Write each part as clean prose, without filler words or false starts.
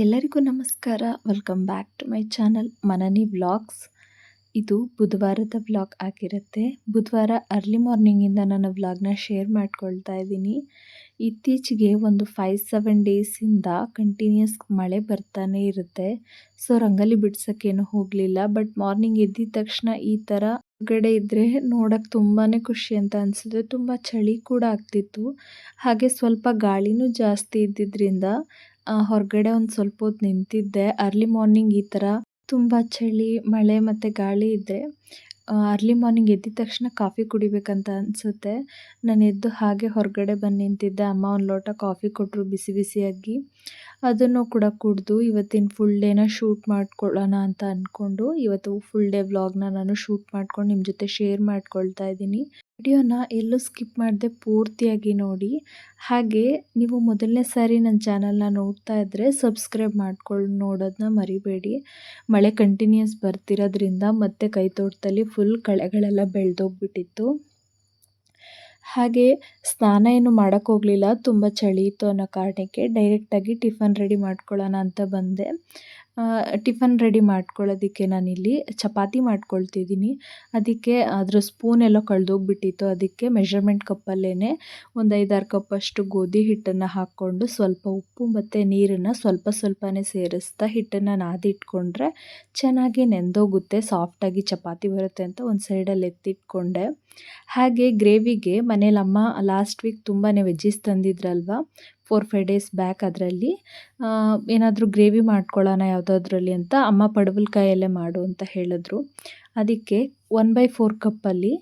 ಎಲ್ಲರಿಗೂ ನಮಸ್ಕಾರ. Welcome back to my channel Manani vlogs. ಇದು ಬುಧವಾರದ ವ್ಲಾಗ್ ಆಗಿರುತ್ತೆ. ಬುಧವಾರ ಅರ್ಲಿ ಮಾರ್ನಿಂಗಿಂದ ನಾನು ವ್ಲಾಗ್ನ ಶೇರ್ ಮಾಡ್ಕೊಳ್ತಾ ಇದ್ದೀನಿ. ಇತ್ತೀಚೆಗೆ ಒಂದು 5-7 ಡೇಸಿಂದ ಕಂಟಿನ್ಯೂಸ್ ಮಳೆ ಬರ್ತಾನೆ ಇರುತ್ತೆ. ಸೊ ರಂಗೋಲಿ ಬಿಡ್ಸೋಕ್ಕೇನು ಹೋಗಲಿಲ್ಲ. ಬಟ್ ಮಾರ್ನಿಂಗ್ ಎದ್ದಿದ ತಕ್ಷಣ ಈ ಥರ ಹೊರಗಡೆ ಇದ್ದರೆ ನೋಡೋಕ್ಕೆ ತುಂಬಾ ಖುಷಿ ಅಂತ ಅನಿಸುತ್ತೆ. ತುಂಬ ಚಳಿ ಕೂಡ ಆಗ್ತಿತ್ತು. ಹಾಗೆ ಸ್ವಲ್ಪ ಗಾಳಿನೂ ಜಾಸ್ತಿ ಇದ್ದಿದ್ದರಿಂದ ಹೊರಗಡೆ ಒಂದು ಸ್ವಲ್ಪ ಹೊತ್ತು ನಿಂತಿದ್ದೆ. ಅರ್ಲಿ ಮಾರ್ನಿಂಗ್ ಈ ಥರ ತುಂಬ ಚಳಿ, ಮಳೆ ಮತ್ತು ಗಾಳಿ ಇದ್ದರೆ ಅರ್ಲಿ ಮಾರ್ನಿಂಗ್ ಎದ್ದಿದ ತಕ್ಷಣ ಕಾಫಿ ಕುಡಿಬೇಕಂತ ಅನಿಸುತ್ತೆ. ನಾನು ಎದ್ದು ಹಾಗೆ ಹೊರಗಡೆ ಬಂದು ನಿಂತಿದ್ದೆ. ಅಮ್ಮ ಒಂದು ಲೋಟ ಕಾಫಿ ಕೊಟ್ಟರು ಬಿಸಿ ಬಿಸಿಯಾಗಿ. ಅದನ್ನು ಕೂಡ ಕುಡಿದು ಇವತ್ತಿನ ಫುಲ್ ಡೇನ ಶೂಟ್ ಮಾಡ್ಕೊಳ್ಳೋಣ ಅಂತ ಅಂದ್ಕೊಂಡು ಇವತ್ತು ಫುಲ್ ಡೇ ವ್ಲಾಗ್ನ ನಾನು ಶೂಟ್ ಮಾಡ್ಕೊಂಡು ನಿಮ್ಮ ಜೊತೆ ಶೇರ್ ಮಾಡ್ಕೊಳ್ತಾ ಇದ್ದೀನಿ. ವಿಡಿಯೋನ ಎಲ್ಲೂ ಸ್ಕಿಪ್ ಮಾಡದೆ ಪೂರ್ತಿಯಾಗಿ ನೋಡಿ. ಹಾಗೆ ನೀವು ಮೊದಲನೇ ಸಾರಿ ನನ್ನ ಚಾನಲ್ನ ನೋಡ್ತಾ ಇದ್ದರೆ ಸಬ್ಸ್ಕ್ರೈಬ್ ಮಾಡ್ಕೊಂಡು ನೋಡೋದನ್ನ ಮರಿಬೇಡಿ. ಮಳೆ ಕಂಟಿನ್ಯೂಸ್ ಬರ್ತಿರೋದ್ರಿಂದ ಮತ್ತು ಕೈ ತೋಟದಲ್ಲಿ ಫುಲ್ ಕಳೆಗಳೆಲ್ಲ ಬೆಳೆದೋಗ್ಬಿಟ್ಟಿತ್ತು. ಹಾಗೆ ಸ್ನಾನ ಏನು ಮಾಡೋಕ್ಕೋಗಲಿಲ್ಲ, ತುಂಬ ಚಳಿ ಇತ್ತು ಅನ್ನೋ ಕಾರಣಕ್ಕೆ ಡೈರೆಕ್ಟಾಗಿ ಟಿಫನ್ ರೆಡಿ ಮಾಡ್ಕೊಳ್ಳೋಣ ಅಂತ ಬಂದೆ. ಟಿಫನ್ ರೆಡಿ ಮಾಡ್ಕೊಳ್ಳೋದಕ್ಕೆ ನಾನಿಲ್ಲಿ ಚಪಾತಿ ಮಾಡ್ಕೊಳ್ತಿದ್ದೀನಿ. ಅದಕ್ಕೆ ಅದರ ಸ್ಪೂನ್ ಎಲ್ಲ ಕಳೆದೋಗ್ಬಿಟ್ಟಿತ್ತು. ಅದಕ್ಕೆ ಮೆಷರ್ಮೆಂಟ್ ಕಪ್ಪಲ್ಲೇ ಒಂದು 5-6 ಕಪ್ಪಷ್ಟು ಗೋಧಿ ಹಿಟ್ಟನ್ನು ಹಾಕ್ಕೊಂಡು ಸ್ವಲ್ಪ ಉಪ್ಪು ಮತ್ತು ನೀರನ್ನು ಸ್ವಲ್ಪ ಸ್ವಲ್ಪನೇ ಸೇರಿಸ್ತಾ ಹಿಟ್ಟನ್ನು ನಾದಿಟ್ಕೊಂಡ್ರೆ ಚೆನ್ನಾಗಿ ನೆಂದೋಗುತ್ತೆ, ಸಾಫ್ಟಾಗಿ ಚಪಾತಿ ಬರುತ್ತೆ ಅಂತ ಒಂದು ಸೈಡಲ್ಲಿ ಎತ್ತಿಟ್ಕೊಂಡೆ. ಹಾಗೆ ಗ್ರೇವಿಗೆ ಮನೇಲಿ ಅಮ್ಮ ಲಾಸ್ಟ್ ವೀಕ್ ತುಂಬಾ ವೆಜ್ಜೀಸ್ ತಂದಿದ್ರಲ್ವ, 4-5 ಡೇಸ್ ಬ್ಯಾಕ್. ಅದರಲ್ಲಿ ಏನಾದರೂ ಗ್ರೇವಿ ಮಾಡ್ಕೊಳ್ಳೋಣ ಯಾವುದಾದ್ರಲ್ಲಿ ಅಂತ ಅಮ್ಮ ಪಡವಲಕಾಯಲ್ಲೇ ಮಾಡು ಅಂತ ಹೇಳಿದ್ರು. ಅದಕ್ಕೆ 1/4 ಕಪ್ಪಲ್ಲಿ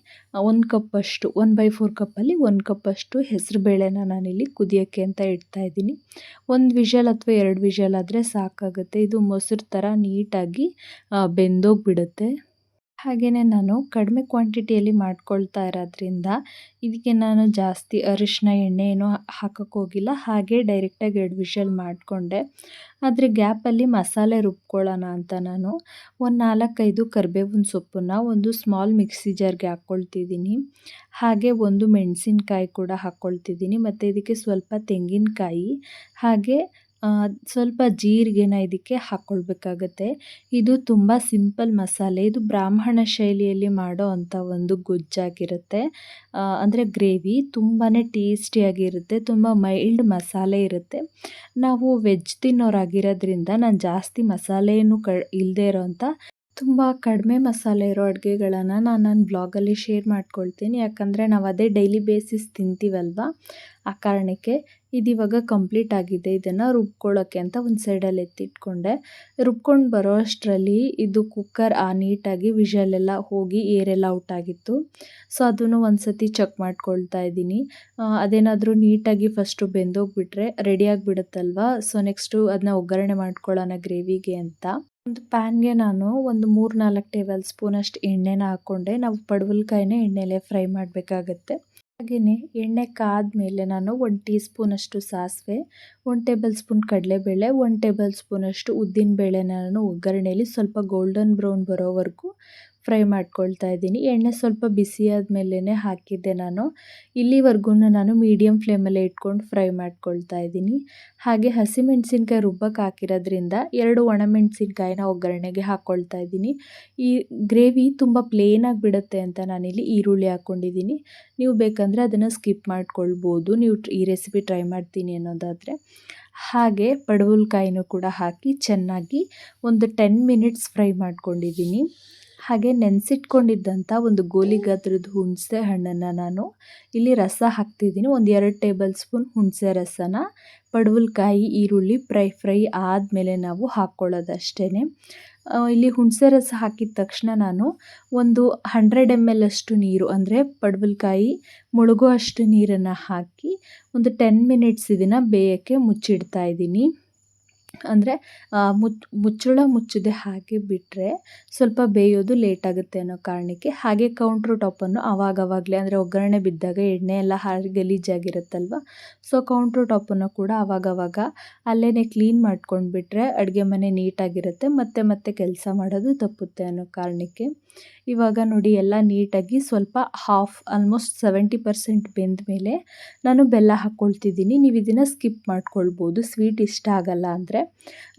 1 ಕಪ್ಪಷ್ಟು 1/4 ಕಪ್ಪಲ್ಲಿ 1 ಕಪ್ಪಷ್ಟು ಹೆಸರುಬೇಳೆನ ನಾನಿಲ್ಲಿ ಕುದಿಯೋಕ್ಕೆ ಅಂತ ಇಡ್ತಾಯಿದ್ದೀನಿ. 1 ವಿಷಲ್ ಅಥವಾ 2 ವಿಷಲ್ ಆದರೆ ಸಾಕಾಗುತ್ತೆ. ಇದು ಮೊಸರು ಥರ ನೀಟಾಗಿ ಬೆಂದೋಗಿಬಿಡುತ್ತೆ. ಹಾಗೆಯೇ ನಾನು ಕಡಿಮೆ ಕ್ವಾಂಟಿಟಿಯಲ್ಲಿ ಮಾಡ್ಕೊಳ್ತಾ ಇರೋದ್ರಿಂದ ಇದಕ್ಕೆ ನಾನು ಜಾಸ್ತಿ ಅರಿಶಿನ ಎಣ್ಣೆ ಏನೂ ಹಾಕೋಕ್ಕೋಗಿಲ್ಲ. ಹಾಗೆ ಡೈರೆಕ್ಟಾಗಿ 2 ವಿಷಲ್ ಮಾಡಿಕೊಂಡೆ. ಆದರೆ ಗ್ಯಾಪಲ್ಲಿ ಮಸಾಲೆ ರುಬ್ಕೊಳ್ಳೋಣ ಅಂತ ನಾನು ಒಂದು 4-5 ಕರಿಬೇವಿನ ಸೊಪ್ಪನ್ನು ಒಂದು ಸ್ಮಾಲ್ ಮಿಕ್ಸಿ ಜಾರ್ಗೆ ಹಾಕ್ಕೊಳ್ತಿದ್ದೀನಿ. ಹಾಗೆ ಒಂದು ಮೆಣಸಿನ್ಕಾಯಿ ಕೂಡ ಹಾಕ್ಕೊಳ್ತಿದ್ದೀನಿ ಮತ್ತು ಇದಕ್ಕೆ ಸ್ವಲ್ಪ ತೆಂಗಿನಕಾಯಿ ಹಾಗೆ ಸ್ವಲ್ಪ ಜೀರಿಗೆನ ಇದಕ್ಕೆ ಹಾಕ್ಕೊಳ್ಬೇಕಾಗತ್ತೆ. ಇದು ತುಂಬ ಸಿಂಪಲ್ ಮಸಾಲೆ. ಇದು ಬ್ರಾಹ್ಮಣ ಶೈಲಿಯಲ್ಲಿ ಮಾಡೋ ಅಂಥ ಒಂದು ಗೊಜ್ಜಾಗಿರುತ್ತೆ. ಅಂದರೆ ಗ್ರೇವಿ ತುಂಬಾ ಟೇಸ್ಟಿಯಾಗಿರುತ್ತೆ. ತುಂಬ ಮೈಲ್ಡ್ ಮಸಾಲೆ ಇರುತ್ತೆ. ನಾವು ವೆಜ್ ತಿನ್ನೋರಾಗಿರೋದ್ರಿಂದ ನಾನು ಜಾಸ್ತಿ ಮಸಾಲೆಯನ್ನು ಇಲ್ಲದೇ ಇರೋವಂಥ ತುಂಬ ಕಡಿಮೆ ಮಸಾಲೆ ಇರೋ ಅಡುಗೆಗಳನ್ನು ನಾನು ನನ್ನ ಬ್ಲಾಗಲ್ಲಿ ಶೇರ್ ಮಾಡ್ಕೊಳ್ತೀನಿ. ಯಾಕಂದರೆ ನಾವು ಅದೇ ಡೈಲಿ ಬೇಸಿಸ್ ತಿಂತೀವಲ್ವ, ಆ ಕಾರಣಕ್ಕೆ. ಇದಿವಾಗ ಕಂಪ್ಲೀಟ್ ಆಗಿದೆ. ಇದನ್ನು ರುಬ್ಕೊಳ್ಳೋಕ್ಕೆ ಅಂತ ಒಂದು ಸೈಡಲ್ಲಿ ಎತ್ತಿಟ್ಕೊಂಡೆ. ರುಬ್ಕೊಂಡು ಬರೋ ಅಷ್ಟರಲ್ಲಿ ಇದು ಕುಕ್ಕರ್ ನೀಟಾಗಿ ವಿಷಲೆಲ್ಲ ಹೋಗಿ ಏರೆಲ್ಲ ಔಟಾಗಿತ್ತು. ಸೊ ಅದನ್ನು ಒಂದು ಸತಿ ಚೆಕ್ ಮಾಡ್ಕೊಳ್ತಾ ಇದ್ದೀನಿ. ಅದೇನಾದರೂ ನೀಟಾಗಿ ಫಸ್ಟು ಬೆಂದೋಗ್ಬಿಟ್ರೆ ರೆಡಿಯಾಗಿಬಿಡುತ್ತಲ್ವ. ಸೊ ನೆಕ್ಸ್ಟು ಅದನ್ನ ಒಗ್ಗರಣೆ ಮಾಡ್ಕೊಳ್ಳೋಣ ಗ್ರೇವಿಗೆ ಅಂತ ಒಂದು ಪ್ಯಾನ್ಗೆ ನಾನು ಒಂದು 3-4 ಟೇಬಲ್ ಸ್ಪೂನಷ್ಟು ಎಣ್ಣೆನ ಹಾಕ್ಕೊಂಡೆ. ನಾವು ಪಡವಲಕಾಯಿನ ಎಣ್ಣೆಲೆ ಫ್ರೈ ಮಾಡಬೇಕಾಗತ್ತೆ. ಹಾಗೆಯೇ ಎಣ್ಣೆ ಕಾದ್ಮೇಲೆ ನಾನು 1 ಟೀ ಸ್ಪೂನಷ್ಟು ಸಾಸಿವೆ, 1 ಟೇಬಲ್ ಸ್ಪೂನ್ ಕಡಲೆಬೇಳೆ, 1 ಟೇಬಲ್ ಸ್ಪೂನಷ್ಟು ಉದ್ದಿನಬೇಳೆನ ನಾನು ಒಗ್ಗರಣೆಯಲ್ಲಿ ಸ್ವಲ್ಪ ಗೋಲ್ಡನ್ ಬ್ರೌನ್ ಬರೋವರೆಗೂ ಫ್ರೈ ಮಾಡ್ಕೊಳ್ತಾ ಇದ್ದೀನಿ. ಎಣ್ಣೆ ಸ್ವಲ್ಪ ಬಿಸಿ ಆದಮೇಲೆ ಹಾಕಿದ್ದೆ ನಾನು. ಇಲ್ಲಿವರೆಗೂ ನಾನು ಮೀಡಿಯಮ್ ಫ್ಲೇಮಲ್ಲೇ ಇಟ್ಕೊಂಡು ಫ್ರೈ ಮಾಡ್ಕೊಳ್ತಾ ಇದ್ದೀನಿ. ಹಾಗೆ ಹಸಿಮೆಣಸಿನ್ಕಾಯಿ ರುಬ್ಬಕ್ಕೆ ಹಾಕಿರೋದ್ರಿಂದ 2 ಒಣಮೆಣಸಿನ್ಕಾಯಿನ ಒಗ್ಗರಣೆಗೆ ಹಾಕ್ಕೊಳ್ತಾ ಇದ್ದೀನಿ. ಈ ಗ್ರೇವಿ ತುಂಬ ಪ್ಲೇನಾಗಿ ಬಿಡುತ್ತೆ ಅಂತ ನಾನಿಲ್ಲಿ ಈರುಳ್ಳಿ ಹಾಕ್ಕೊಂಡಿದ್ದೀನಿ. ನೀವು ಬೇಕಂದರೆ ಅದನ್ನು ಸ್ಕಿಪ್ ಮಾಡ್ಕೊಳ್ಬೋದು, ನೀವು ಈ ರೆಸಿಪಿ ಟ್ರೈ ಮಾಡ್ತೀನಿ ಅನ್ನೋದಾದರೆ. ಹಾಗೆ ಪಡವಲಕಾಯಿನೂ ಕೂಡ ಹಾಕಿ ಚೆನ್ನಾಗಿ ಒಂದು 10 ಮಿನಿಟ್ಸ್ ಫ್ರೈ ಮಾಡ್ಕೊಂಡಿದ್ದೀನಿ. ಹಾಗೆ ನೆನೆಸಿಟ್ಕೊಂಡಿದ್ದಂಥ ಒಂದು ಗೋಲಿ ಗಾತ್ರದ ಹುಣಸೆ ಹಣ್ಣನ್ನು ನಾನು ಇಲ್ಲಿ ರಸ ಹಾಕ್ತಿದ್ದೀನಿ. ಒಂದು 2 ಟೇಬಲ್ ಸ್ಪೂನ್ ಹುಣಸೆ ರಸನ ಪಡವಲಕಾಯಿ ಈರುಳ್ಳಿ ಫ್ರೈ ಆದಮೇಲೆ ನಾವು ಹಾಕ್ಕೊಳ್ಳೋದಷ್ಟೇ. ಇಲ್ಲಿ ಹುಣಸೆ ರಸ ಹಾಕಿದ ತಕ್ಷಣ ನಾನು ಒಂದು 100 ml ಅಷ್ಟು ನೀರು, ಅಂದರೆ ಪಡವಲಕಾಯಿ ಮುಳುಗೋ ಅಷ್ಟು ನೀರನ್ನು ಹಾಕಿ ಒಂದು 10 ಮಿನಿಟ್ಸ್ ಇದನ್ನು ಬೇಯೋಕ್ಕೆ ಮುಚ್ಚಿಡ್ತಾ ಇದ್ದೀನಿ. ಅಂದರೆ ಮುಚ್ಚಳ ಮುಚ್ಚದೆ ಹಾಗೆ ಬಿಟ್ಟರೆ ಸ್ವಲ್ಪ ಬೇಯೋದು ಲೇಟಾಗುತ್ತೆ ಅನ್ನೋ ಕಾರಣಕ್ಕೆ. ಹಾಗೆ ಕೌಂಟ್ರ್ ಟಾಪನ್ನು ಆವಾಗವಾಗಲೇ, ಅಂದರೆ ಒಗ್ಗರಣೆ ಬಿದ್ದಾಗ ಎಣ್ಣೆ ಎಲ್ಲ ಹಾರಿ ಗಲೀಜಾಗಿರುತ್ತಲ್ವ, ಸೊ ಕೌಂಟ್ರ್ ಟಾಪನ್ನು ಕೂಡ ಆವಾಗವಾಗ ಅಲ್ಲೇ ಕ್ಲೀನ್ ಮಾಡ್ಕೊಂಡ್ಬಿಟ್ರೆ ಅಡುಗೆ ಮನೆ ನೀಟಾಗಿರುತ್ತೆ. ಮತ್ತೆ ಕೆಲಸ ಮಾಡೋದು ತಪ್ಪುತ್ತೆ ಅನ್ನೋ ಕಾರಣಕ್ಕೆ. ಇವಾಗ ನೋಡಿ ಎಲ್ಲ ನೀಟಾಗಿ ಸ್ವಲ್ಪ ಆಲ್ಮೋಸ್ಟ್ 70% ಬೆಂದ ಮೇಲೆ ನಾನು ಬೆಲ್ಲ ಹಾಕ್ಕೊಳ್ತಿದ್ದೀನಿ. ನೀವು ಇದನ್ನು ಸ್ಕಿಪ್ ಮಾಡ್ಕೊಳ್ಬೋದು ಸ್ವೀಟ್ ಇಷ್ಟ ಆಗಲ್ಲ ಅಂದರೆ.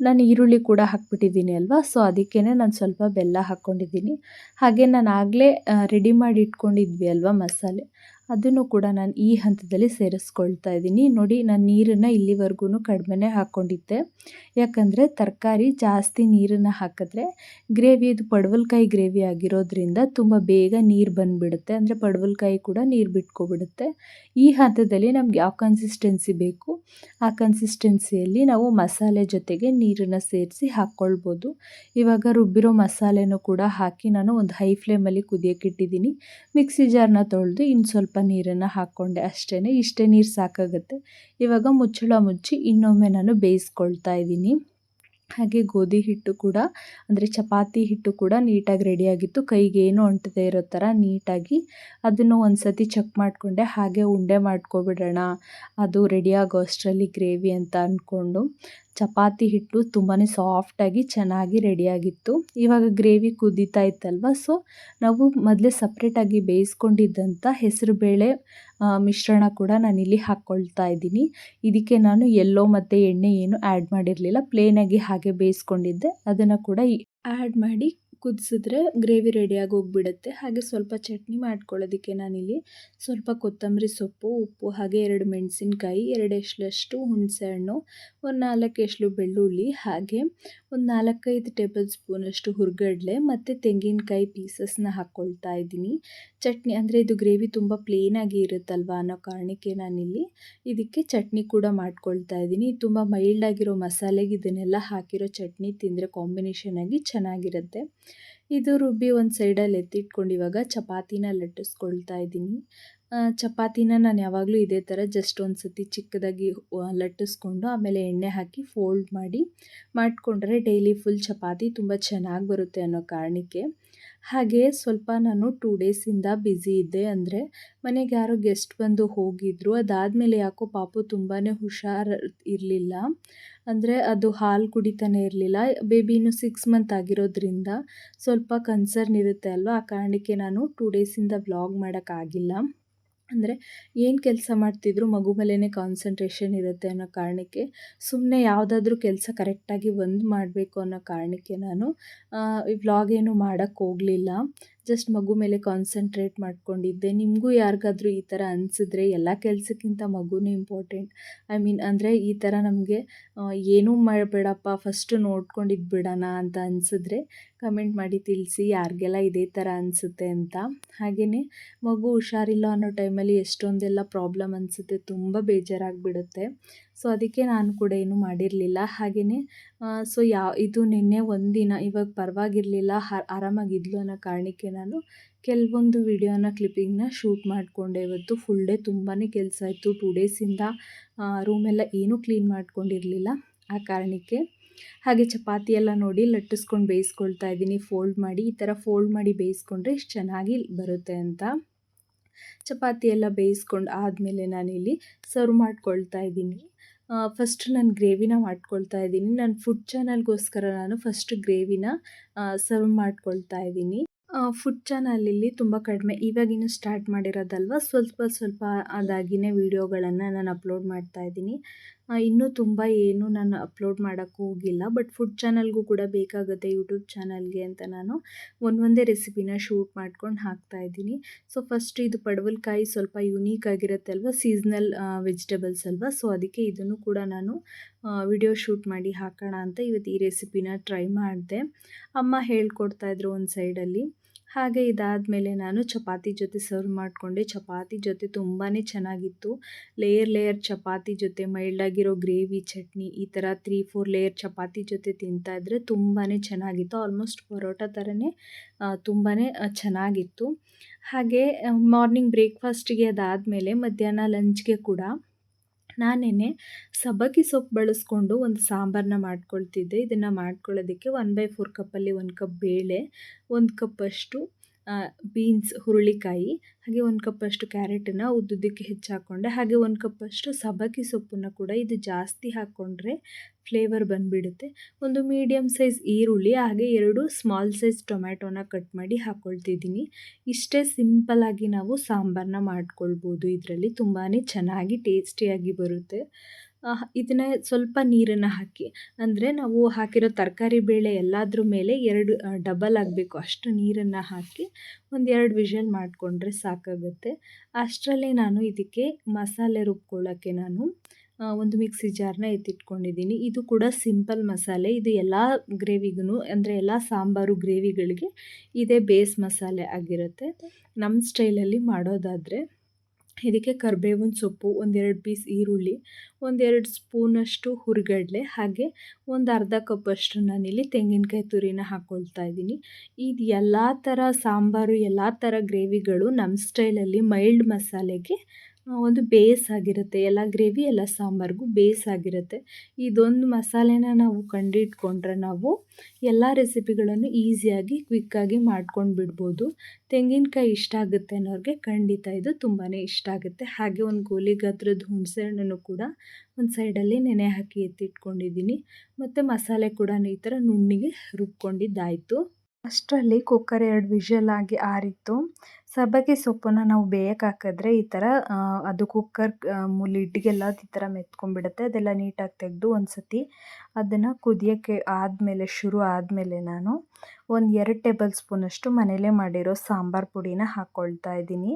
ನಾನು ಈರುಳ್ಳಿ ಕೂಡ ಹಾಕ್ಬಿಟ್ಟಿದ್ದೀನಿ ಅಲ್ವಾ, ಸೊ ಅದಕ್ಕೇ ನಾನು ಸ್ವಲ್ಪ ಬೆಲ್ಲ ಹಾಕ್ಕೊಂಡಿದ್ದೀನಿ. ಹಾಗೆ ನಾನು ಆಗಲೇ ರೆಡಿ ಮಾಡಿ ಇಟ್ಕೊಂಡಿದ್ವಿ ಅಲ್ವಾ ಮಸಾಲೆ, ಅದನ್ನು ಕೂಡ ನಾನು ಈ ಹಂತದಲ್ಲಿ ಸೇರಿಸ್ಕೊಳ್ತಾ ಇದ್ದೀನಿ. ನೋಡಿ, ನಾನು ನೀರನ್ನು ಇಲ್ಲಿವರೆಗೂ ಕಡಿಮೆನೇ ಹಾಕ್ಕೊಂಡಿದ್ದೆ. ಯಾಕಂದರೆ ತರಕಾರಿ ಜಾಸ್ತಿ ನೀರನ್ನು ಹಾಕಿದ್ರೆ ಗ್ರೇವಿ, ಇದು ಪಡವಲಕಾಯಿ ಗ್ರೇವಿ ಆಗಿರೋದ್ರಿಂದ ತುಂಬ ಬೇಗ ನೀರು ಬಂದುಬಿಡುತ್ತೆ. ಅಂದರೆ ಪಡವಲಕಾಯಿ ಕೂಡ ನೀರು ಬಿಟ್ಕೊಬಿಡುತ್ತೆ. ಈ ಹಂತದಲ್ಲಿ ನಮ್ಗೆ ಯಾವ ಕನ್ಸಿಸ್ಟೆನ್ಸಿ ಬೇಕು ಆ ಕನ್ಸಿಸ್ಟೆನ್ಸಿಯಲ್ಲಿ ನಾವು ಮಸಾಲೆ ಜೊತೆಗೆ ನೀರನ್ನು ಸೇರಿಸಿ ಹಾಕ್ಕೊಳ್ಬೋದು. ಇವಾಗ ರುಬ್ಬಿರೋ ಮಸಾಲೆನೂ ಕೂಡ ಹಾಕಿ ನಾನು ಒಂದು ಹೈ ಫ್ಲೇಮಲ್ಲಿ ಕುದಿಯೋಕ್ಕಿಟ್ಟಿದ್ದೀನಿ. ಮಿಕ್ಸಿ ಜಾರನ್ನ ತೊಳೆದು ಇನ್ನು ಸ್ವಲ್ಪ ನೀರನ್ನು ಹಾಕ್ಕೊಂಡೆ ಅಷ್ಟೇ. ಇಷ್ಟೇ ನೀರು ಸಾಕಾಗುತ್ತೆ. ಇವಾಗ ಮುಚ್ಚಳ ಮುಚ್ಚಿ ಇನ್ನೊಮ್ಮೆ ನಾನು ಬೇಯಿಸ್ಕೊಳ್ತಾ ಇದ್ದೀನಿ. ಹಾಗೆ ಗೋಧಿ ಹಿಟ್ಟು ಕೂಡ, ಅಂದರೆ ಚಪಾತಿ ಹಿಟ್ಟು ಕೂಡ ನೀಟಾಗಿ ರೆಡಿಯಾಗಿತ್ತು. ಕೈಗೆ ಏನು ಅಂಟದೇ ಇರೋ ಥರ ನೀಟಾಗಿ ಅದನ್ನು ಒಂದು ಸತಿ ಚೆಕ್ ಮಾಡಿಕೊಂಡೆ. ಹಾಗೆ ಉಂಡೆ ಮಾಡ್ಕೊಬಿಡೋಣ ಅದು ರೆಡಿಯಾಗೋ ಅಷ್ಟರಲ್ಲಿ ಗ್ರೇವಿ ಅಂತ ಅಂದ್ಕೊಂಡು. ಚಪಾತಿ ಹಿಟ್ಟು ತುಂಬಾ ಸಾಫ್ಟಾಗಿ ಚೆನ್ನಾಗಿ ರೆಡಿಯಾಗಿತ್ತು. ಇವಾಗ ಗ್ರೇವಿ ಕುದೀತಾ ಇತ್ತಲ್ವ, ಸೊ ನಾವು ಮೊದಲೇ ಸಪ್ರೇಟಾಗಿ ಬೇಯಿಸ್ಕೊಂಡಿದ್ದಂಥ ಹೆಸರುಬೇಳೆ ಮಿಶ್ರಣ ಕೂಡ ನಾನಿಲ್ಲಿ ಹಾಕ್ಕೊಳ್ತಾ ಇದ್ದೀನಿ. ಇದಕ್ಕೆ ನಾನು ಎಲ್ಲೋ ಮತ್ತು ಎಣ್ಣೆ ಏನು ಆ್ಯಡ್ ಮಾಡಿರಲಿಲ್ಲ, ಪ್ಲೇನಾಗಿ ಹಾಗೆ ಬೇಯಿಸ್ಕೊಂಡಿದ್ದೆ. ಅದನ್ನು ಕೂಡ ಆ್ಯಡ್ ಮಾಡಿ ಕುದಿಸಿದ್ರೆ ಗ್ರೇವಿ ರೆಡಿಯಾಗಿ ಹೋಗಿಬಿಡುತ್ತೆ. ಹಾಗೆ ಸ್ವಲ್ಪ ಚಟ್ನಿ ಮಾಡ್ಕೊಳ್ಳೋದಕ್ಕೆ ನಾನಿಲ್ಲಿ ಸ್ವಲ್ಪ ಕೊತ್ತಂಬರಿ ಸೊಪ್ಪು, ಉಪ್ಪು, ಹಾಗೆ 2 ಮೆಣಸಿನ್ಕಾಯಿ, 2 ಎಸಳಷ್ಟು ಹುಣಸೆಹಣ್ಣು, ಒಂದು 4 ಎಸಳು ಬೆಳ್ಳುಳ್ಳಿ, ಹಾಗೆ ಒಂದು 4-5 ಟೇಬಲ್ ಸ್ಪೂನಷ್ಟು ಹುರ್ಗಡ್ಲೆ ಮತ್ತು ತೆಂಗಿನಕಾಯಿ ಪೀಸಸ್ನ ಹಾಕ್ಕೊಳ್ತಾ ಇದ್ದೀನಿ. ಚಟ್ನಿ ಅಂದರೆ ಇದು ಗ್ರೇವಿ ತುಂಬ ಪ್ಲೇನಾಗಿ ಇರುತ್ತಲ್ವ ಅನ್ನೋ ಕಾರಣಕ್ಕೆ ನಾನಿಲ್ಲಿ ಇದಕ್ಕೆ ಚಟ್ನಿ ಕೂಡ ಮಾಡ್ಕೊಳ್ತಾ ಇದ್ದೀನಿ. ತುಂಬ ಮೈಲ್ಡಾಗಿರೋ ಮಸಾಲೆಗೆ ಇದನ್ನೆಲ್ಲ ಹಾಕಿರೋ ಚಟ್ನಿ ತಿಂದರೆ ಕಾಂಬಿನೇಷನ್ ಆಗಿ ಚೆನ್ನಾಗಿರುತ್ತೆ. ಇದು ರುಬ್ಬಿ ಒಂದು ಸೈಡಲ್ಲಿ ಎತ್ತಿಟ್ಕೊಂಡು ಇವಾಗ ಚಪಾತಿನ ಲಟ್ಟಿಸ್ಕೊಳ್ತಾ ಇದ್ದೀನಿ. ಚಪಾತಿನ ನಾನು ಯಾವಾಗಲೂ ಇದೇ ಥರ ಜಸ್ಟ್ ಒಂದು ಸತಿ ಚಿಕ್ಕದಾಗಿ ಲಟ್ಟಿಸ್ಕೊಂಡು ಆಮೇಲೆ ಎಣ್ಣೆ ಹಾಕಿ ಫೋಲ್ಡ್ ಮಾಡಿ ಮಾಡಿಕೊಂಡ್ರೆ ಡೈಲಿ ಫುಲ್ ಚಪಾತಿ ತುಂಬ ಚೆನ್ನಾಗಿ ಬರುತ್ತೆ ಅನ್ನೋ ಕಾರಣಕ್ಕೆ. ಹಾಗೆ ಸ್ವಲ್ಪ ನಾನು 2 ಡೇಸಿಂದ ಬ್ಯುಸಿ ಇದ್ದೆ. ಅಂದರೆ ಮನೆಗೆ ಯಾರೋ ಗೆಸ್ಟ್ ಬಂದು ಹೋಗಿದ್ದರು. ಅದಾದಮೇಲೆ ಯಾಕೋ ಪಾಪು ತುಂಬಾ ಹುಷಾರು ಇರಲಿಲ್ಲ. ಅಂದರೆ ಅದು ಹಾಲು ಕುಡಿತಾನೆ ಇರಲಿಲ್ಲ. ಬೇಬಿ ಇನ್ನೂ 6 ಮಂತ್ ಆಗಿರೋದ್ರಿಂದ ಸ್ವಲ್ಪ ಕನ್ಸರ್ನ್ ಇರುತ್ತೆ ಅಲ್ವಾ, ಆ ಕಾರಣಕ್ಕೆ ನಾನು 2 ಡೇಸಿಂದ ವ್ಲಾಗ್ ಮಾಡೋಕ್ಕಾಗಿಲ್ಲ. ಅಂದರೆ ಏನು ಕೆಲಸ ಮಾಡ್ತಿದ್ರು ಮಗು ಮೇಲೇ ಕಾನ್ಸಂಟ್ರೇಷನ್ ಇರುತ್ತೆ ಅನ್ನೋ ಕಾರಣಕ್ಕೆ, ಸುಮ್ಮನೆ ಯಾವುದಾದ್ರೂ ಕೆಲಸ ಕರೆಕ್ಟಾಗಿ ಮಾಡಬೇಕು ಅನ್ನೋ ಕಾರಣಕ್ಕೆ ನಾನು ಈ ವ್ಲಾಗ್ ಏನು ಮಾಡೋಕ್ಕೆ ಹೋಗಲಿಲ್ಲ. ಜಸ್ಟ್ ಮಗು ಮೇಲೆ ಕಾನ್ಸಂಟ್ರೇಟ್ ಮಾಡ್ಕೊಂಡಿದ್ದೆ. ನಿಮಗೂ ಯಾರಿಗಾದ್ರೂ ಈ ಥರ ಅನಿಸಿದ್ರೆ, ಎಲ್ಲ ಕೆಲಸಕ್ಕಿಂತ ಮಗುನೇ ಇಂಪಾರ್ಟೆಂಟ್. ಅಂದರೆ ಈ ಥರ ನಮಗೆ ಏನೂ ಮಾಡಬೇಡಪ್ಪ ಫಸ್ಟು ನೋಡ್ಕೊಂಡಿದ್ದು ಬಿಡೋಣ ಅಂತ ಅನಿಸಿದ್ರೆ ಕಮೆಂಟ್ ಮಾಡಿ ತಿಳಿಸಿ ಯಾರಿಗೆಲ್ಲ ಇದೇ ಥರ ಅನಿಸುತ್ತೆ ಅಂತ. ಹಾಗೆಯೇ ಮಗು ಹುಷಾರಿಲ್ಲ ಅನ್ನೋ ಟೈಮಲ್ಲಿ ಎಷ್ಟೊಂದೆಲ್ಲ ಪ್ರಾಬ್ಲಮ್ ಅನಿಸುತ್ತೆ, ತುಂಬ ಬೇಜಾರಾಗಿಬಿಡುತ್ತೆ. ಸೊ ಅದಕ್ಕೆ ನಾನು ಕೂಡ ಏನೂ ಮಾಡಿರಲಿಲ್ಲ. ಹಾಗೆಯೇ ಸೊ ಇದು ನಿನ್ನೆ ಒಂದಿನ ಇವಾಗ ಪರವಾಗಿರಲಿಲ್ಲ, ಆರಾಮಾಗಿದ್ಲು ಅನ್ನೋ ಕಾರಣಕ್ಕೆ ನಾನು ಕೆಲವೊಂದು ವಿಡಿಯೋನ ಕ್ಲಿಪ್ಪಿಂಗ್ನ ಶೂಟ್ ಮಾಡಿಕೊಂಡೆ. ಇವತ್ತು ಫುಲ್ ಡೇ ತುಂಬಾ ಕೆಲಸ ಇತ್ತು. 2 ಡೇಸಿಂದ ರೂಮೆಲ್ಲ ಏನೂ ಕ್ಲೀನ್ ಮಾಡ್ಕೊಂಡಿರಲಿಲ್ಲ ಆ ಕಾರಣಕ್ಕೆ. ಹಾಗೆ ಚಪಾತಿ ಎಲ್ಲ ನೋಡಿ ಲಟ್ಟಿಸ್ಕೊಂಡು ಬೇಯಿಸ್ಕೊಳ್ತಾ ಇದ್ದೀನಿ ಫೋಲ್ಡ್ ಮಾಡಿ. ಈ ಥರ ಫೋಲ್ಡ್ ಮಾಡಿ ಬೇಯಿಸ್ಕೊಂಡ್ರೆ ಇಷ್ಟು ಚೆನ್ನಾಗಿ ಬರುತ್ತೆ ಅಂತ. ಚಪಾತಿ ಎಲ್ಲ ಬೇಯಿಸ್ಕೊಂಡು ಆದಮೇಲೆ ನಾನಿಲ್ಲಿ ಸರ್ವ್ ಮಾಡ್ಕೊಳ್ತಾ ಇದ್ದೀನಿ. ಫಸ್ಟ್ ನಾನು ಗ್ರೇವಿನ ಮಾಡ್ಕೊಳ್ತಾ ಇದ್ದೀನಿ. ನಾನು ಫುಡ್ ಚಾನಲ್ಗೋಸ್ಕರ ನಾನು ಫಸ್ಟ್ ಗ್ರೇವಿನ ಸರ್ವ್ ಮಾಡ್ಕೊಳ್ತಾ ಇದ್ದೀನಿ. ಫುಡ್ ಚಾನಲಲ್ಲಿ ತುಂಬ ಕಡಿಮೆ, ಇವಾಗಿನ್ನೂ ಸ್ಟಾರ್ಟ್ ಮಾಡಿರೋದಲ್ವ, ಸ್ವಲ್ಪ ಅದಾಗಿಯೇ ವೀಡಿಯೋಗಳನ್ನು ನಾನು ಅಪ್ಲೋಡ್ ಮಾಡ್ತಾ ಇದ್ದೀನಿ. ಇನ್ನೂ ತುಂಬ ಏನು ನಾನು ಅಪ್ಲೋಡ್ ಮಾಡೋಕ್ಕೂ ಹೋಗಿಲ್ಲ. ಬಟ್ ಫುಡ್ ಚಾನಲ್ಗೂ ಕೂಡ ಬೇಕಾಗುತ್ತೆ ಯೂಟ್ಯೂಬ್ ಚಾನಲ್ಗೆ ಅಂತ ನಾನು ಒಂದೊಂದೇ ರೆಸಿಪಿನ ಶೂಟ್ ಮಾಡ್ಕೊಂಡು ಹಾಕ್ತಾಯಿದ್ದೀನಿ. ಸೊ ಫಸ್ಟ್ ಇದು ಪಡವಲಕಾಯಿ ಸ್ವಲ್ಪ ಯುನೀಕ್ ಆಗಿರುತ್ತೆ ಅಲ್ವ, ಸೀಸ್ನಲ್ ವೆಜಿಟೇಬಲ್ಸ್ ಅಲ್ವ, ಸೊ ಅದಕ್ಕೆ ಇದನ್ನು ಕೂಡ ನಾನು ವಿಡಿಯೋ ಶೂಟ್ ಮಾಡಿ ಹಾಕೋಣ ಅಂತ ಇವತ್ತು ಈ ರೆಸಿಪಿನ ಟ್ರೈ ಮಾಡಿದೆ. ಅಮ್ಮ ಹೇಳ್ಕೊಡ್ತಾಯಿದ್ರು ಒಂದು ಸೈಡಲ್ಲಿ. ಹಾಗೆ ಇದಾದಮೇಲೆ ನಾನು ಚಪಾತಿ ಜೊತೆ ಸರ್ವ್ ಮಾಡಿಕೊಂಡೆ. ಚಪಾತಿ ಜೊತೆ ತುಂಬಾ ಚೆನ್ನಾಗಿತ್ತು. ಲೇಯರ್ ಚಪಾತಿ ಜೊತೆ ಮೈಲ್ಡಾಗಿರೋ ಗ್ರೇವಿ, ಚಟ್ನಿ, ಈ ಥರ 3-4 ಲೇಯರ್ ಚಪಾತಿ ಜೊತೆ ತಿಂತಾಯಿದ್ರೆ ತುಂಬಾ ಚೆನ್ನಾಗಿತ್ತು. ಆಲ್ಮೋಸ್ಟ್ ಪರೋಟ ಥರನೇ ತುಂಬಾ ಚೆನ್ನಾಗಿತ್ತು. ಹಾಗೆ ಮಾರ್ನಿಂಗ್ ಬ್ರೇಕ್ಫಾಸ್ಟಿಗೆ ಅದಾದಮೇಲೆ ಮಧ್ಯಾಹ್ನ ಲಂಚ್ಗೆ ಕೂಡ ನಾನೇನೆ ಸಬ್ಬಕ್ಕಿ ಸೊಪ್ಪು ಬಳಸ್ಕೊಂಡು ಒಂದು ಸಾಂಬಾರನ್ನ ಮಾಡ್ಕೊಳ್ತಿದ್ದೆ. ಇದನ್ನು ಮಾಡ್ಕೊಳ್ಳೋದಕ್ಕೆ 1/4 ಕಪ್ಪಲ್ಲಿ 1 ಕಪ್ ಬೇಳೆ, 1 ಕಪ್ಪಷ್ಟು ಬೀನ್ಸ್ ಹುರುಳಿಕಾಯಿ, ಹಾಗೆ 1 ಕಪ್ಪಷ್ಟು ಕ್ಯಾರೆಟನ್ನು ಉದ್ದುದ್ದಕ್ಕೆ ಹೆಚ್ಚಿ ಹಾಕ್ಕೊಂಡೆ. ಹಾಗೆ 1 ಕಪ್ಪಷ್ಟು ಸಬ್ಬಕ್ಕಿ ಸೊಪ್ಪನ್ನು ಕೂಡ, ಇದು ಜಾಸ್ತಿ ಹಾಕ್ಕೊಂಡ್ರೆ ಫ್ಲೇವರ್ ಬಂದುಬಿಡುತ್ತೆ. ಒಂದು ಮೀಡಿಯಮ್ ಸೈಜ್ ಈರುಳ್ಳಿ, ಹಾಗೆ 2 ಸ್ಮಾಲ್ ಸೈಜ್ ಟೊಮ್ಯಾಟೋನ ಕಟ್ ಮಾಡಿ ಹಾಕ್ಕೊಳ್ತಿದ್ದೀನಿ. ಇಷ್ಟೇ ಸಿಂಪಲ್ಲಾಗಿ ನಾವು ಸಾಂಬಾರನ್ನ ಮಾಡ್ಕೊಳ್ಬೋದು. ಇದರಲ್ಲಿ ತುಂಬಾ ಚೆನ್ನಾಗಿ ಟೇಸ್ಟಿಯಾಗಿ ಬರುತ್ತೆ. ಇದನ್ನು ಸ್ವಲ್ಪ ನೀರನ್ನು ಹಾಕಿ, ಅಂದರೆ ನಾವು ಹಾಕಿರೋ ತರಕಾರಿ ಬೇಳೆ ಎಲ್ಲದ್ರ ಮೇಲೆ 2 ಡಬಲ್ ಆಗಬೇಕು ಅಷ್ಟು ನೀರನ್ನು ಹಾಕಿ ಒಂದು 2 ವಿಷಲ್ ಮಾಡಿಕೊಂಡ್ರೆ ಸಾಕಾಗುತ್ತೆ. ಅಷ್ಟರಲ್ಲಿ ನಾನು ಇದಕ್ಕೆ ಮಸಾಲೆ ರುಬ್ಕೊಳ್ಳೋಕ್ಕೆ ಒಂದು ಮಿಕ್ಸಿ ಜಾರನ್ನ ಎತ್ತಿಟ್ಕೊಂಡಿದ್ದೀನಿ. ಇದು ಕೂಡ ಸಿಂಪಲ್ ಮಸಾಲೆ. ಇದು ಎಲ್ಲ ಗ್ರೇವಿಗೂ, ಅಂದರೆ ಎಲ್ಲ ಸಾಂಬಾರು ಗ್ರೇವಿಗಳಿಗೆ ಇದೇ ಬೇಸ್ ಮಸಾಲೆ ಆಗಿರುತ್ತೆ. ನಮ್ಮ ಸ್ಟೈಲಲ್ಲಿ ಮಾಡೋದಾದರೆ ಇದಕ್ಕೆ ಕರಿಬೇವಿನ ಸೊಪ್ಪು, 1-2 ಪೀಸ್ ಈರುಳ್ಳಿ, 1-2 ಸ್ಪೂನಷ್ಟು ಹುರಿಗಡಲೆ, ಹಾಗೆ ಒಂದು ಅರ್ಧ ಕಪ್ಪಷ್ಟು ನಾನಿಲ್ಲಿ ತೆಂಗಿನಕಾಯಿ ತುರಿನ ಹಾಕ್ಕೊಳ್ತಾ ಇದ್ದೀನಿ. ಇದು ಎಲ್ಲ ಥರ ಸಾಂಬಾರು, ಎಲ್ಲ ಥರ ಗ್ರೇವಿಗಳು ನಮ್ಮ ಸ್ಟೈಲಲ್ಲಿ ಮೈಲ್ಡ್ ಮಸಾಲೆಗೆ ಒಂದು ಬೇಸ್ ಆಗಿರುತ್ತೆ. ಎಲ್ಲ ಗ್ರೇವಿ ಎಲ್ಲ ಸಾಂಬಾರಿಗೂ ಬೇಸ್ ಆಗಿರುತ್ತೆ. ಇದೊಂದು ಮಸಾಲೆನ ನಾವು ಕಂಡಿಡ್ಕೊಂಡ್ರೆ ನಾವು ಎಲ್ಲ ರೆಸಿಪಿಗಳನ್ನು ಈಸಿಯಾಗಿ ಕ್ವಿಕ್ಕಾಗಿ ಮಾಡ್ಕೊಂಡು ಬಿಡ್ಬೋದು. ತೆಂಗಿನಕಾಯಿ ಇಷ್ಟ ಆಗುತ್ತೆ ಅನ್ನೋರಿಗೆ ಖಂಡಿತ ಇದು ತುಂಬಾ ಇಷ್ಟ ಆಗುತ್ತೆ. ಹಾಗೆ ಒಂದು ಗೋಲಿ ಗಾತ್ರದ ಹುಣಸೆ ಹಣ್ಣನ್ನು ಕೂಡ ಒಂದು ಸೈಡಲ್ಲಿ ನೆನೆ ಹಾಕಿ ಎತ್ತಿಟ್ಕೊಂಡಿದ್ದೀನಿ. ಮತ್ತು ಮಸಾಲೆ ಕೂಡ ಈ ಥರ ನುಣ್ಣಿಗೆ ರುಬ್ಕೊಂಡಿದ್ದಾಯಿತು. ಅಷ್ಟರಲ್ಲಿ ಕುಕ್ಕರ್ 2 ವಿಷಲ್ ಆಗಿ ಆರಿತ್ತು. ಸಬ್ಬಕ್ಕಿ ಸೊಪ್ಪನ್ನು ನಾವು ಬೇಯಕ್ಕೆ ಹಾಕಿದ್ರೆ ಈ ಥರ ಅದು ಕುಕ್ಕರ್ ಲಿಡ್ಗೆಲ್ಲ ಈ ಥರ ಮೆತ್ಕೊಂಡ್ಬಿಡುತ್ತೆ. ಅದೆಲ್ಲ ನೀಟಾಗಿ ತೆಗೆದು ಒಂದು ಸತಿ ಅದನ್ನು ಕುದಿಯೋಕ್ಕೆ ಆದಮೇಲೆ, ಶುರು ಆದಮೇಲೆ ನಾನು ಒಂದು 2 ಟೇಬಲ್ ಸ್ಪೂನಷ್ಟು ಮನೇಲೇ ಮಾಡಿರೋ ಸಾಂಬಾರು ಪುಡಿನ ಹಾಕ್ಕೊಳ್ತಾ ಇದ್ದೀನಿ.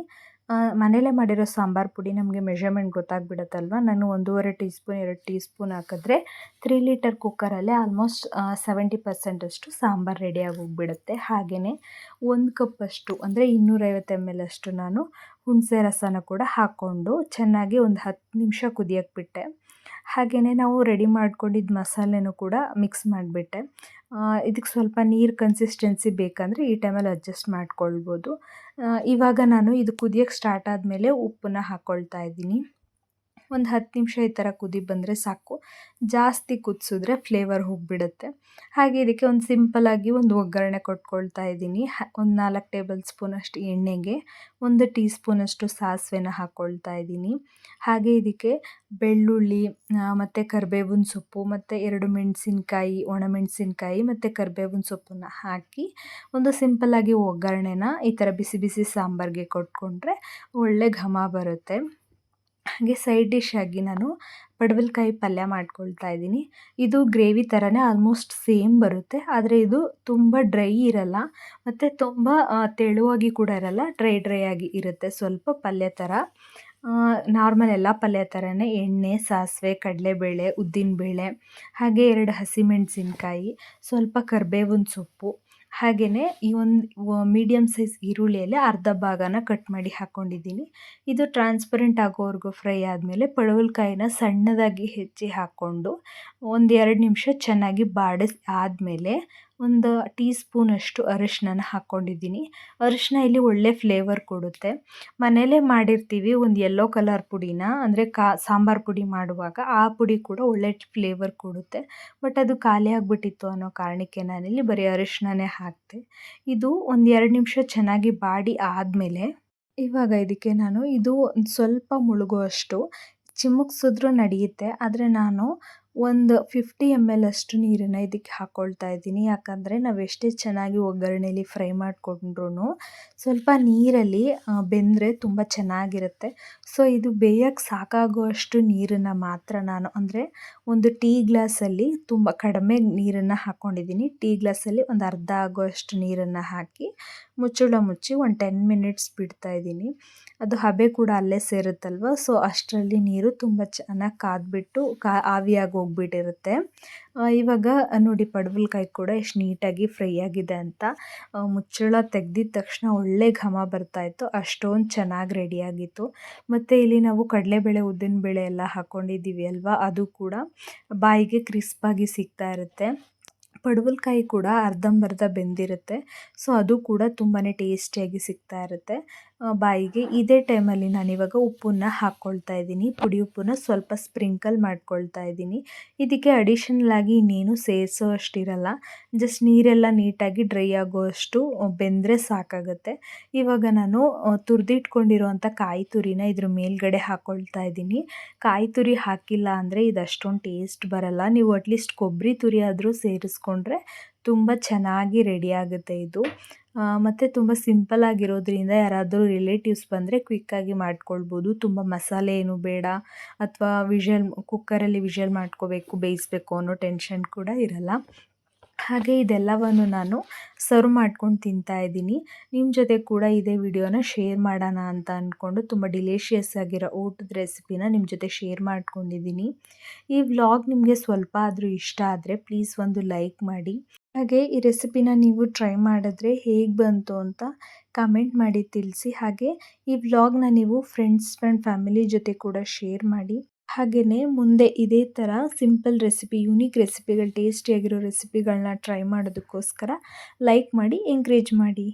ಮನೇಲೇ ಮಾಡಿರೋ ಸಾಂಬಾರು ಪುಡಿ ನಮಗೆ ಮೆಷರ್ಮೆಂಟ್ ಗೊತ್ತಾಗ್ಬಿಡುತ್ತಲ್ವ. ನಾನು 1.5 ಟೀ ಸ್ಪೂನ್ 2 ಟೀ ಸ್ಪೂನ್ ಹಾಕಿದ್ರೆ 3 ಲೀಟರ್ ಕುಕ್ಕರಲ್ಲೇ ಆಲ್ಮೋಸ್ಟ್ 70% ಸಾಂಬಾರು ರೆಡಿಯಾಗಿ ಹೋಗ್ಬಿಡುತ್ತೆ. ಹಾಗೆಯೇ 1 ಕಪ್ಪಷ್ಟು, ಅಂದರೆ 250 ml ಅಷ್ಟು ನಾನು ಹುಣಸೆ ರಸನ ಕೂಡ ಹಾಕ್ಕೊಂಡು ಚೆನ್ನಾಗಿ ಒಂದು 10 ನಿಮಿಷ ಕುದಿಯೋಕ್ಕೆ ಬಿಟ್ಟೆ. ಹಾಗೆಯೇ ನಾವು ರೆಡಿ ಮಾಡ್ಕೊಂಡಿದ್ದ ಮಸಾಲೆನೂ ಕೂಡ ಮಿಕ್ಸ್ ಮಾಡಿಬಿಟ್ಟೆ. ಇದಕ್ಕೆ ಸ್ವಲ್ಪ ನೀರು ಕನ್ಸಿಸ್ಟೆನ್ಸಿ ಬೇಕಂದರೆ ಈ ಟೈಮಲ್ಲಿ ಅಡ್ಜಸ್ಟ್ ಮಾಡ್ಕೊಳ್ಬೋದು. ಇವಾಗ ನಾನು ಇದು ಕುದಿಯೋಕ್ಕೆ ಸ್ಟಾರ್ಟ್ ಆದಮೇಲೆ ಉಪ್ಪನ್ನ ಹಾಕ್ಕೊಳ್ತಾ ಇದ್ದೀನಿ. ಒಂದು 10 ನಿಮಿಷ ಈ ಥರ ಕುದಿ ಬಂದರೆ ಸಾಕು. ಜಾಸ್ತಿ ಕುದಿಸಿದ್ರೆ ಫ್ಲೇವರ್ ಹೋಗಿಬಿಡುತ್ತೆ. ಹಾಗೆ ಇದಕ್ಕೆ ಒಂದು ಸಿಂಪಲ್ಲಾಗಿ ಒಂದು ಒಗ್ಗರಣೆ ಕೊಟ್ಕೊಳ್ತಾ ಇದ್ದೀನಿ. ಒಂದು 4 ಟೇಬಲ್ ಸ್ಪೂನಷ್ಟು ಎಣ್ಣೆಗೆ 1 ಟೀ ಸ್ಪೂನಷ್ಟು ಸಾಸಿವೆನ ಹಾಕ್ಕೊಳ್ತಾ ಇದ್ದೀನಿ. ಹಾಗೆ ಇದಕ್ಕೆ ಬೆಳ್ಳುಳ್ಳಿ, ಮತ್ತು ಕರಿಬೇವಿನ ಸೊಪ್ಪು, ಮತ್ತು 2 ಮೆಣಸಿನ್ಕಾಯಿ, ಒಣಮೆಣಸಿನ್ಕಾಯಿ ಮತ್ತು ಕರಿಬೇವಿನ ಸೊಪ್ಪನ್ನು ಹಾಕಿ ಒಂದು ಸಿಂಪಲ್ಲಾಗಿ ಒಗ್ಗರಣೆನ ಈ ಥರ ಬಿಸಿ ಬಿಸಿ ಸಾಂಬಾರಿಗೆ ಕೊಟ್ಕೊಂಡ್ರೆ ಒಳ್ಳೆ ಘಮ ಬರುತ್ತೆ. ಹಾಗೆ ಸೈಡ್ ಡಿಶ್ ಆಗಿ ನಾನು ಪಡವಲಕಾಯಿ ಪಲ್ಯ ಮಾಡ್ಕೊಳ್ತಾ ಇದ್ದೀನಿ. ಇದು ಗ್ರೇವಿ ಥರನೇ ಆಲ್ಮೋಸ್ಟ್ ಸೇಮ್ ಬರುತ್ತೆ, ಆದರೆ ಇದು ತುಂಬ ಡ್ರೈ ಇರಲ್ಲ ಮತ್ತು ತುಂಬ ತೆಳುವಾಗಿ ಕೂಡ ಇರಲ್ಲ, ಡ್ರೈ ಆಗಿ ಇರುತ್ತೆ. ಸ್ವಲ್ಪ ಪಲ್ಯ ಥರ, ನಾರ್ಮಲ್ ಎಲ್ಲ ಪಲ್ಯ ಥರನೇ ಎಣ್ಣೆ, ಸಾಸಿವೆ, ಕಡಲೆಬೇಳೆ, ಉದ್ದಿನಬೇಳೆ, ಹಾಗೆ 2 ಹಸಿಮೆಣಸಿನ್ಕಾಯಿ, ಸ್ವಲ್ಪ ಕರಿಬೇವಿನ ಸೊಪ್ಪು, ಹಾಗೆಯೇ ಈ ಒಂದು ಮೀಡಿಯಮ್ ಸೈಜ್ ಈರುಳ್ಳಿಯಲ್ಲಿ ಅರ್ಧ ಭಾಗನ ಕಟ್ ಮಾಡಿ ಹಾಕ್ಕೊಂಡಿದ್ದೀನಿ. ಇದು ಟ್ರಾನ್ಸ್ಪರೆಂಟ್ ಆಗೋವರೆಗೂ ಫ್ರೈ ಆದಮೇಲೆ ಪಡವಲಕಾಯಿನ ಸಣ್ಣದಾಗಿ ಹೆಚ್ಚಿ ಹಾಕ್ಕೊಂಡು ಒಂದು 2 ನಿಮಿಷ ಚೆನ್ನಾಗಿ ಆದಮೇಲೆ ಒಂದು ಟೀ ಸ್ಪೂನಷ್ಟು ಅರಿಶಿನ ಹಾಕ್ಕೊಂಡಿದ್ದೀನಿ. ಅರಿಶಿನ ಇಲ್ಲಿ ಒಳ್ಳೆ ಫ್ಲೇವರ್ ಕೊಡುತ್ತೆ. ಮನೇಲೇ ಮಾಡಿರ್ತೀವಿ ಒಂದು ಯೆಲ್ಲೋ ಕಲರ್ ಪುಡಿನ, ಅಂದರೆ ಸಾಂಬಾರು ಪುಡಿ ಮಾಡುವಾಗ ಆ ಪುಡಿ ಕೂಡ ಒಳ್ಳೆ ಫ್ಲೇವರ್ ಕೊಡುತ್ತೆ. ಬಟ್ ಅದು ಖಾಲಿ ಆಗಿಬಿಟ್ಟಿತ್ತು ಅನ್ನೋ ಕಾರಣಕ್ಕೆ ನಾನಿಲ್ಲಿ ಬರೀ ಅರಿಶಿಣನೇ ಹಾಕಿದೆ. ಇದು ಒಂದು 2 ನಿಮಿಷ ಚೆನ್ನಾಗಿ ಬಾಡಿ ಆದಮೇಲೆ ಇವಾಗ ಇದಕ್ಕೆ ನಾನು ಇದು ಸ್ವಲ್ಪ ಮುಳುಗುವಷ್ಟು ಚಿಮುಕ್ಸಿದ್ರೂ ನಡೆಯುತ್ತೆ, ಆದರೆ ನಾನು ಒಂದು 50 ml ಅಷ್ಟು ನೀರನ್ನು ಇದಕ್ಕೆ ಹಾಕ್ಕೊಳ್ತಾ ಇದ್ದೀನಿ. ಯಾಕಂದರೆ ನಾವು ಎಷ್ಟೇ ಚೆನ್ನಾಗಿ ಒಗ್ಗರಣೆಯಲ್ಲಿ ಫ್ರೈ ಮಾಡಿಕೊಂಡ್ರೂ ಸ್ವಲ್ಪ ನೀರಲ್ಲಿ ಬೆಂದರೆ ತುಂಬ ಚೆನ್ನಾಗಿರುತ್ತೆ. ಸೊ ಇದು ಬೇಯಕ್ಕೆ ಸಾಕಾಗುವಷ್ಟು ನೀರನ್ನು ಮಾತ್ರ ನಾನು, ಅಂದರೆ ಒಂದು ಟೀ ಗ್ಲಾಸಲ್ಲಿ ತುಂಬ ಕಡಿಮೆ ನೀರನ್ನು ಹಾಕ್ಕೊಂಡಿದ್ದೀನಿ. ಟೀ ಗ್ಲಾಸಲ್ಲಿ ಒಂದು ಅರ್ಧ ಆಗುವಷ್ಟು ನೀರನ್ನು ಹಾಕಿ ಮುಚ್ಚಳ ಮುಚ್ಚಿ ಒಂದು 10 ಮಿನಿಟ್ಸ್ ಬಿಡ್ತಾಯಿದ್ದೀನಿ. ಅದು ಹಬೆ ಕೂಡ ಅಲ್ಲೇ ಸೇರುತ್ತಲ್ವ, ಸೊ ಅಷ್ಟರಲ್ಲಿ ನೀರು ತುಂಬ ಚೆನ್ನಾಗಿ ಕಾದ್ಬಿಟ್ಟು ಆವಿಯಾಗಿ ಹೋಗ್ಬಿಟ್ಟಿರುತ್ತೆ. ಇವಾಗ ನೋಡಿ ಪಡವಲಕಾಯಿ ಕೂಡ ಎಷ್ಟು ನೀಟಾಗಿ ಫ್ರೈ ಆಗಿದೆ ಅಂತ. ಮುಚ್ಚಳ ತೆಗ್ದಿದ ತಕ್ಷಣ ಒಳ್ಳೆ ಘಮ ಬರ್ತಾಯಿತ್ತು, ಅಷ್ಟೊಂದು ಚೆನ್ನಾಗಿ ರೆಡಿಯಾಗಿತ್ತು. ಮತ್ತು ಇಲ್ಲಿ ನಾವು ಕಡಲೆಬೇಳೆ, ಉದ್ದಿನಬೇಳೆ ಎಲ್ಲ ಹಾಕ್ಕೊಂಡಿದ್ದೀವಿ ಅಲ್ವಾ, ಅದು ಕೂಡ ಬಾಯಿಗೆ ಕ್ರಿಸ್ಪಾಗಿ ಸಿಗ್ತಾ ಇರುತ್ತೆ. ಪಡವಲಕಾಯಿ ಕೂಡ ಅರ್ಧಂಬರ್ಧ ಬೆಂದಿರುತ್ತೆ. ಸೊ ಅದು ಕೂಡ ತುಂಬಾ ಟೇಸ್ಟಿಯಾಗಿ ಸಿಗ್ತಾ ಇರುತ್ತೆ ಬಾಯಿಗೆ. ಇದೇ ಟೈಮಲ್ಲಿ ನಾನಿವಾಗ ಉಪ್ಪನ್ನ ಹಾಕ್ಕೊಳ್ತಾ ಇದ್ದೀನಿ. ಪುಡಿ ಉಪ್ಪನ್ನ ಸ್ವಲ್ಪ ಸ್ಪ್ರಿಂಕಲ್ ಮಾಡ್ಕೊಳ್ತಾ ಇದ್ದೀನಿ. ಇದಕ್ಕೆ ಅಡಿಷನಲ್ ಆಗಿ ಇನ್ನೇನು ಸೇರಿಸೋ ಅಷ್ಟಿರಲ್ಲ. ಜಸ್ಟ್ ನೀರೆಲ್ಲ ನೀಟಾಗಿ ಡ್ರೈ ಆಗೋಷ್ಟು ಬೆಂದರೆ ಸಾಕಾಗುತ್ತೆ. ಇವಾಗ ನಾನು ತುರಿದಿಟ್ಕೊಂಡಿರೋಂಥ ಕಾಯಿ ತುರಿನ ಇದ್ರ ಮೇಲ್ಗಡೆ ಹಾಕ್ಕೊಳ್ತಾ ಇದ್ದೀನಿ. ಕಾಯಿ ತುರಿ ಹಾಕಿಲ್ಲ ಅಂದರೆ ಇದು ಅಷ್ಟೊಂದು ಟೇಸ್ಟ್ ಬರಲ್ಲ. ನೀವು ಅಟ್ಲೀಸ್ಟ್ ಕೊಬ್ಬರಿ ತುರಿ ಆದರೂ ಸೇರಿಸ್ಕೊಂಡ್ರೆ ತುಂಬ ಚೆನ್ನಾಗಿ ರೆಡಿ ಆಗುತ್ತೆ ಇದು. ಮತ್ತು ತುಂಬ ಸಿಂಪಲ್ ಆಗಿರೋದ್ರಿಂದ ಯಾರಾದರೂ ರಿಲೇಟಿವ್ಸ್ ಬಂದರೆ ಕ್ವಿಕ್ಕಾಗಿ ಮಾಡ್ಕೊಳ್ಬೋದು. ತುಂಬ ಮಸಾಲೆ ಏನು ಬೇಡ, ಅಥವಾ ಕುಕ್ಕರಲ್ಲಿ ವಿಷಲ್ ಮಾಡ್ಕೋಬೇಕು, ಬೇಯಿಸಬೇಕು ಅನ್ನೋ ಟೆನ್ಷನ್ ಕೂಡ ಇರಲ್ಲ. ಹಾಗೆ ಇದೆಲ್ಲವನ್ನು ನಾನು ಸರ್ವ್ ಮಾಡ್ಕೊಂಡು ತಿಂತಾ ಇದ್ದೀನಿ. ನಿಮ್ಮ ಜೊತೆ ಕೂಡ ಇದೇ ವಿಡಿಯೋನ ಶೇರ್ ಮಾಡೋಣ ಅಂತ ಅಂದ್ಕೊಂಡು ತುಂಬ ಡಿಲಿಷಿಯಸ್ ಆಗಿರೋ ಊಟದ ರೆಸಿಪಿನ ನಿಮ್ಮ ಜೊತೆ ಶೇರ್ ಮಾಡ್ಕೊಂಡಿದ್ದೀನಿ. ಈ ವ್ಲಾಗ್ ನಿಮಗೆ ಸ್ವಲ್ಪ ಆದರೂ ಇಷ್ಟ ಆದರೆ ಪ್ಲೀಸ್ ಒಂದು ಲೈಕ್ ಮಾಡಿ. ಹಾಗೆ ಈ ರೆಸಿಪಿನ ನೀವು ಟ್ರೈ ಮಾಡಿದ್ರೆ ಹೇಗೆ ಬಂತು ಅಂತ ಕಮೆಂಟ್ ಮಾಡಿ ತಿಳಿಸಿ. ಹಾಗೆ ಈ ವ್ಲಾಗ್ನ ನೀವು ಫ್ರೆಂಡ್ಸ್ ಆ್ಯಂಡ್ ಫ್ಯಾಮಿಲಿ ಜೊತೆ ಕೂಡ ಶೇರ್ ಮಾಡಿ. ಹಾಗೆಯೇ ಮುಂದೆ ಇದೇ ಥರ ಸಿಂಪಲ್ ರೆಸಿಪಿ, ಯೂನಿಕ್ ರೆಸಿಪಿಗಳು, ಟೇಸ್ಟಿಯಾಗಿರೋ ರೆಸಿಪಿಗಳನ್ನ ಟ್ರೈ ಮಾಡೋದಕ್ಕೋಸ್ಕರ ಲೈಕ್ ಮಾಡಿ, ಎಂಕರೇಜ್ ಮಾಡಿ.